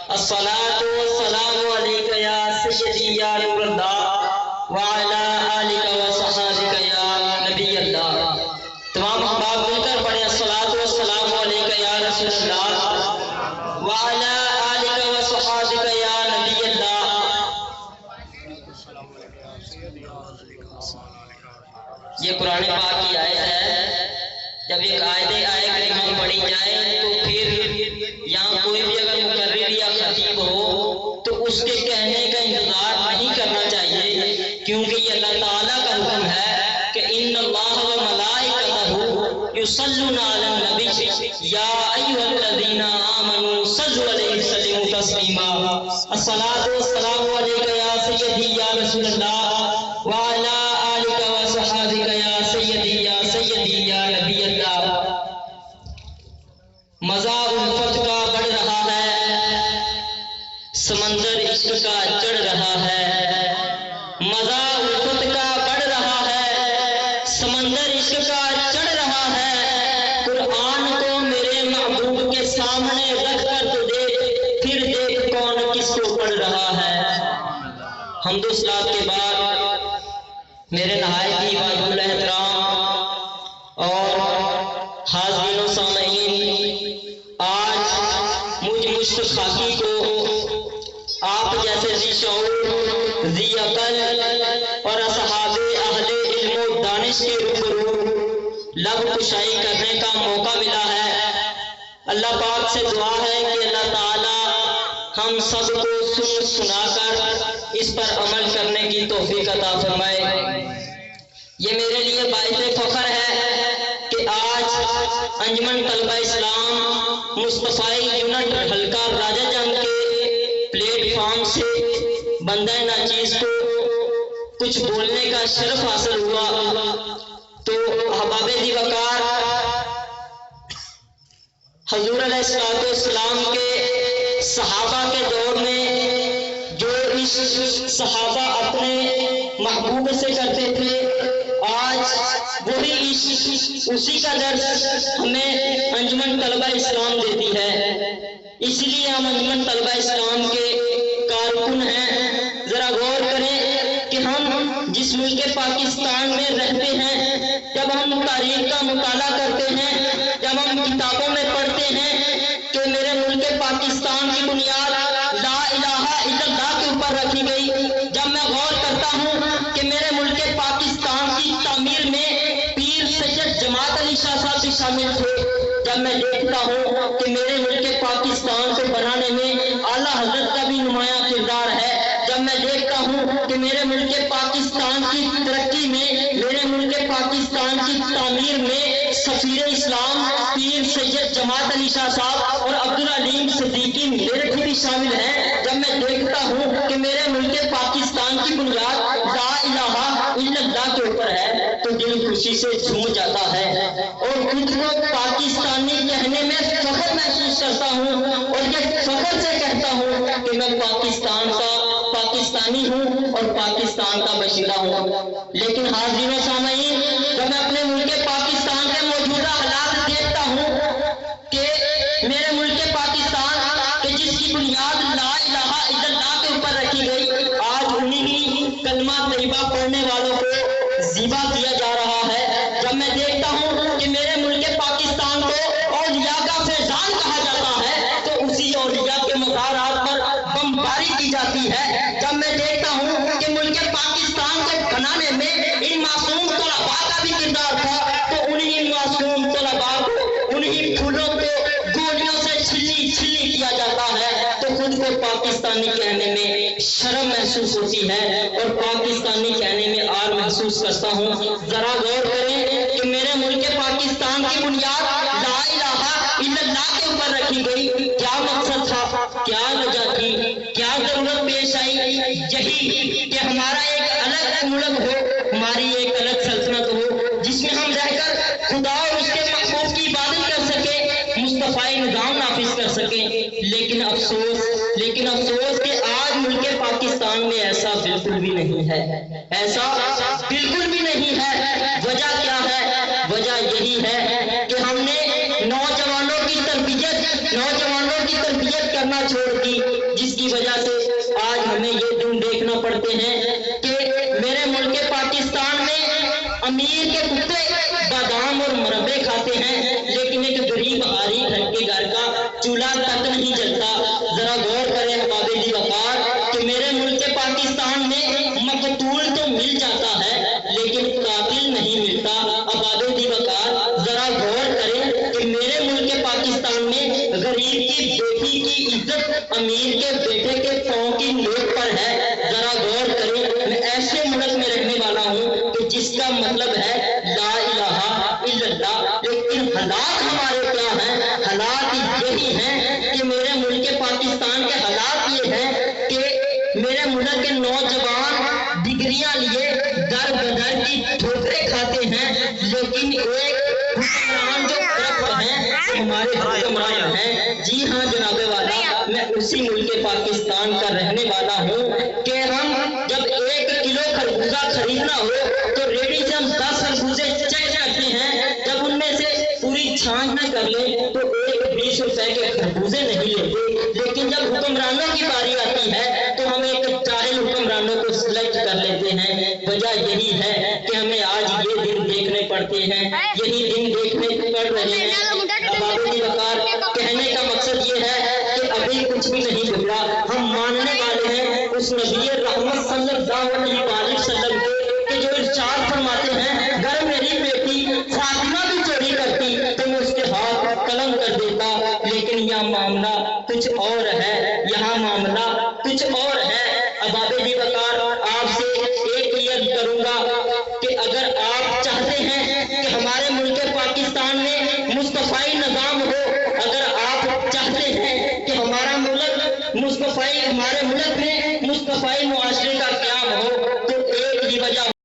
الصلاۃ والسلام علیک یا سیدی یا نور اللہ وعلی آلک وصحابک یا نبی اللہ۔ تمام احباب مل کر پڑھیں الصلاۃ والسلام علیک یا رسول اللہ وعلی آلک وصحابک یا نبی اللہ۔ یہ قرآن پاک کی آیت ہے۔ جب ایک آیت کریمہ پڑھی جائے تو پھر یہاں کوئی بھی اگر مقرر یا خطیب ہو تو اس کے کہنے کا انتظار نہیں کرنا چاہیے، کیونکہ یہ اللہ تعالیٰ کا حکم ہے کہ ان اللہ و ملائکتہ یصلون علی النبی یا ایھا الذین آمنوا صلوا علیہ وسلموا تسلیما۔ الصلاۃ والسلام علیک یا سیدی یا رسول اللہ وعلی آلک وصحابک یا سیدی یا نبی اللہ۔ مزہ الفت کا بڑھ رہا ہے، سمندر عشق کا چڑھ رہا ہے۔ مزہ الفت کا بڑھ رہا ہے، سمندر عشق کا چڑھ رہا ہے۔ قرآن کو میرے محبوب کے سامنے رکھ کر تو دیکھ، پھر دیکھ کون کس کو پڑھ رہا ہے۔ حمد و صلات کے بعد میرے نہایت ہی واجب الاحترام اور حاضرین و سامعین، آج مجھ مشت خاکی کو آپ جیسے ذی شعور، ذی عقل اور اصحاب اہل علم و دانش کے روبرو لب کشائی کرنے کا موقع ملا ہے۔ اللہ پاک سے دعا ہے کہ اللہ تعالی ہم سب کو سنا کر اس پر عمل کرنے کی توفیق عطا فرمائے۔ یہ میرے لیے باعث فخر ہے کہ آج انجمن طلبہ اسلام مصطفی یونٹ حلقہ راجہ جنگ کے پلیٹ فارم سے بندہ ناچیز کو کچھ بولنے کا شرف حاصل ہوا، تو احباب دی وقار حضور علیہ السلام کے صحابہ کے دور میں جو عشق صحابہ اپنے محبوب سے کرتے تھے، آج وہی عشق اسی کا درس ہمیں انجمن طلبہ اسلام دیتی ہے۔ اس لیے ہم انجمن طلبہ اسلام کے کارکن ہیں۔ ذرا غور کریں کہ ہم جس ملک پاکستان میں رہتے ہیں، جب ہم تاریخ کا مطالعہ کرتے ہیں، جب ہم کتابوں میں پڑھتے ہیں کہ میرے ملک پاکستان کی بنیاد لا الہ الا اللہ کے اوپر رکھی گئی، جب میں غور کرتا ہوں کہ میرے ملک پاکستان کی تعمیر میں پیر سید جماعت علی شاہ صاحب بھی شامل تھے، جب میں دیکھتا ہوں کہ میرے ملک پاکستان کو بنانے میں اعلیٰ حضرت کا بھی نمایاں کردار ہے، جب میں دیکھتا ہوں کہ میرے ملک پاکستان کی ترقی میں، میرے ملک پاکستان کی تعمیر میں سفیر اسلام پیر سید جماعت علی شاہ صاحب اور عبدالعلیم صدیقی میرٹھی بھی شامل ہیں، جب میں دیکھتا ہوں کہ میرے ملک پاکستان کی بنیاد لا الہ الا اللہ کے اوپر ہے، تو دل خوشی سے جھوم جاتا ہے اور خود کو پاکستانی کہنے میں فخر محسوس کرتا ہوں، اور یہ فخر سے کہتا ہوں کہ میں پاکستان کا پاکستانی ہوں اور پاکستان کا باشندہ ہوں۔ لیکن حاضرین و سامعین، جب میں اپنے ملک پاکستان کے موجودہ حالات دیکھتا ہوں کہ میرے ملک پاکستان کہ جس کی بنیاد لا الہ الا اللہ کے اوپر رکھی گئی، آج انہی کلمہ طیبہ پڑھنے والوں کو ذبح کیا جا رہا ہے۔ جب میں دیکھتا ہوں کہ میرے ملک پاکستان کو اولیاء کا فیضان کہا جاتا ہے، تو اسی اولیاء کے مزارات پر بمباری کی جاتی ہے۔ جب میں دیکھتا ہوں کہ ملک پاکستان کو بنانے میں ان معصوم طلباء کا بھی کردار تھا، تو انہی معصوم طلباء کو انہی پھولوں کو گولیوں سے چھلی کیا جاتا ہے، تو خود کو پاکستانی کہنے میں شرم محسوس ہوتی ہے اور پاکستانی کہنے میں آر محسوس کرتا ہوں۔ ذرا غور کریں کہ میرے ملک پاکستان کی بنیاد لا الہ الا اللہ کے اوپر رکھی گئی، کیا مقصد تھا، کیا وجہ تھی، کیا ضرورت پیش آئی؟ یہی کہ ہمارا ایک الگ ملک ہو، ہماری ایک الگ سلطنت ہو، جس میں ہم رہ کر خدا اور اس کے محبوب کی عبادت کر سکیں، مصطفی نظام نافذ کر سکیں۔ لیکن افسوس کہ آج ملک پاکستان میں ایسا بالکل بھی نہیں ہے، ایسا بالکل بھی نہیں ہے۔ وجہ کیا ہے؟ وجہ یہی ہے کہ ہم نے نوجوانوں کی تربیت نوجوانوں کی تربیت کرنا چھوڑ دی، جس کی وجہ سے آج ہمیں یہ دن دیکھنا پڑتے ہیں کہ میرے ملک پاکستان میں امیر کے کتے بادام اور مربے کھاتے ہیں، لیکن ایک غریب آری گھر کے گھر کا چولہا تک نہیں جلتا۔ ذرا غور کریں احباب دی وقار کہ میرے ملک پاکستان میں مقتول تو مل جاتا ہے لیکن قاتل نہیں ملتا۔ احباب دی وقار ذرا غور کریں کہ میرے ملک پاکستان میں غریب کی بیٹی کی عزت امیر کے بیٹے کے پاؤں کی نوک پر ہے۔ ذرا غور کریں، میں ایسے ملک میں رہنے والا ہوں کہ جس کا مطلب ہے لا الہ الا اللہ، لیکن حالات ہمارے کیا ہیں؟ حالات یہی ہیں کہ میرے ملک پاکستان کے حالات یہ ہیں کہ میرے ملک کے نوجوان ڈگریاں لیے در بدر کی ٹھوکریں کھاتے ہیں، لیکن ایک حکمران جو طرف ہیں وہ ہمارے حکمران ہیں۔ جی ہاں جناب والا، میں اسی ملک پاکستان کا رہنے والا ہوں کہ ہم جب 1 کلو خربوزہ خریدنا ہو تو ریڈی سے ہم 10 خربوزے چیک کرتے ہیں، جب ان میں سے پوری چھانٹ نہ کر لیں تو ایک 20 روپے کے خربوزے نہیں لیتے، لیکن جب حکمرانوں کی باری آتی ہے تو ہم ایک جاہل حکمرانوں کو سلیکٹ کر لیتے ہیں۔ وجہ یہی ہے کہ ہمیں آج یہ دن دیکھنے پڑتے ہیں، یہی دن دیکھنے پڑ رہے ہیں۔ احباب دی وقار، کہنے کا مقصد یہ ہے کہ ابھی کچھ بھی نہیں بگڑا، ہم ماننے والے ہیں اس نبی رحمت صلی اللہ علیہ وسلم کے جو ارشاد فرماتے ہیں اگر میری بیٹی فاطمہ بھی چوری کرتی تو میں اس کے ہاتھ قلم کر دیتا، لیکن یہ معاملہ کچھ اور ہے، یہاں معاملہ کچھ اور ہے۔ احباب دی وقار، آپ سے ایک عرض کروں گا کہ اگر آپ چاہتے ہیں کہ ہمارے ملک پاکستان میں مصطفی نظام ہو، اگر آپ چاہتے ہیں کہ ہمارے ملک میں مصطفی معاشرے کا